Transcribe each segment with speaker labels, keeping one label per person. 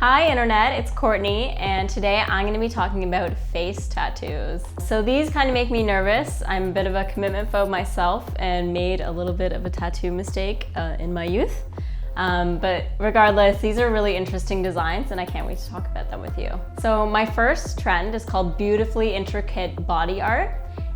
Speaker 1: Hi Internet, it's Courtney, and today I'm going to be talking about face tattoos. So these kind of make me nervous. I'm a bit of a commitment phobe myself and made a little bit of a tattoo mistake in my youth. But regardless, these are really interesting designs and I can't wait to talk about them with you. So my first trend is called beautifully intricate body art.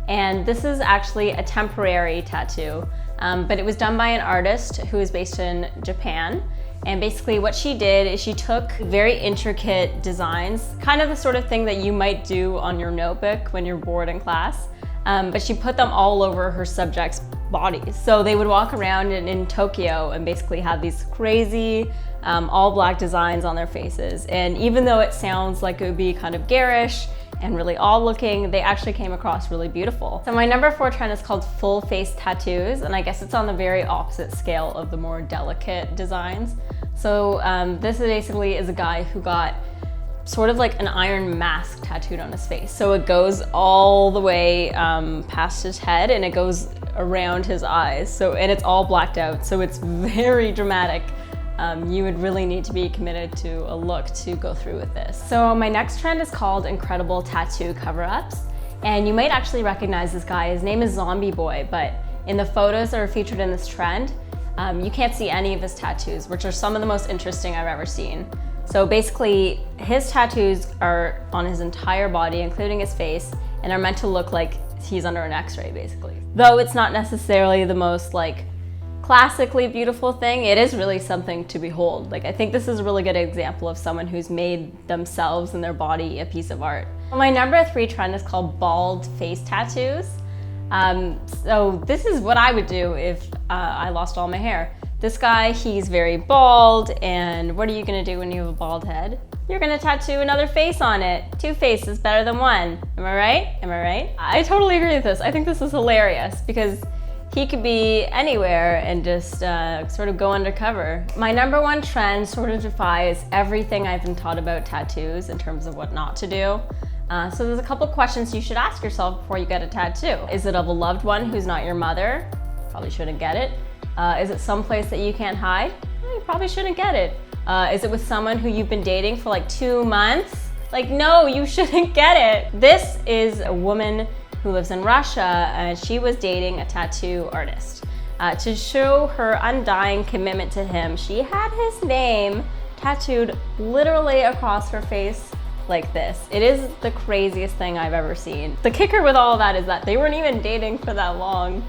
Speaker 1: And this is actually a temporary tattoo, but it was done by an artist who is based in Japan. And basically what she did is she took very intricate designs, kind of the sort of thing that you might do on your notebook when you're bored in class, but she put them all over her subjects' bodies. So they would walk around in Tokyo and basically have these crazy all black designs on their faces. And even though it sounds like it would be kind of garish and really odd looking, they actually came across really beautiful. So my number 4 trend is called full face tattoos, and I guess it's on the very opposite scale of the more delicate designs. So this basically is a guy who got sort of like an iron mask tattooed on his face. So it goes all the way past his head and it goes around his eyes. And it's all blacked out, so it's very dramatic. You would really need to be committed to a look to go through with this. So my next trend is called incredible tattoo cover-ups. And you might actually recognize this guy. His name is Zombie Boy, but in the photos that are featured in this trend, you can't see any of his tattoos, which are some of the most interesting I've ever seen. So basically, his tattoos are on his entire body, including his face, and are meant to look like he's under an x-ray, basically. Though it's not necessarily the most classically beautiful thing, it is really something to behold. I think this is a really good example of someone who's made themselves and their body a piece of art. My number 3 trend is called bald face tattoos. So this is what I would do if I lost all my hair. This guy, he's very bald, and what are you gonna do when you have a bald head? You're gonna tattoo another face on it. 2 faces better than 1. Am I right? Am I right? I totally agree with this. I think this is hilarious because he could be anywhere and just sort of go undercover. My number 1 trend sort of defies everything I've been taught about tattoos in terms of what not to do. So there's a couple questions you should ask yourself before you get a tattoo. Is it of a loved one who's not your mother? Probably shouldn't get it. Is it someplace that you can't hide? Well, you probably shouldn't get it. Is it with someone who you've been dating for 2 months? No, you shouldn't get it. This is a woman who lives in Russia, and she was dating a tattoo artist. To show her undying commitment to him, she had his name tattooed literally across her face like this. It is the craziest thing I've ever seen. The kicker with all of that is that they weren't even dating for that long.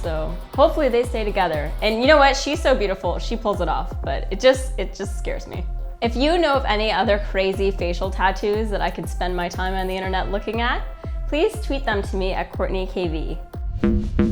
Speaker 1: So hopefully they stay together. And you know what? She's so beautiful, she pulls it off, but it just scares me. If you know of any other crazy facial tattoos that I could spend my time on the internet looking at, please tweet them to me at CourtneyKV.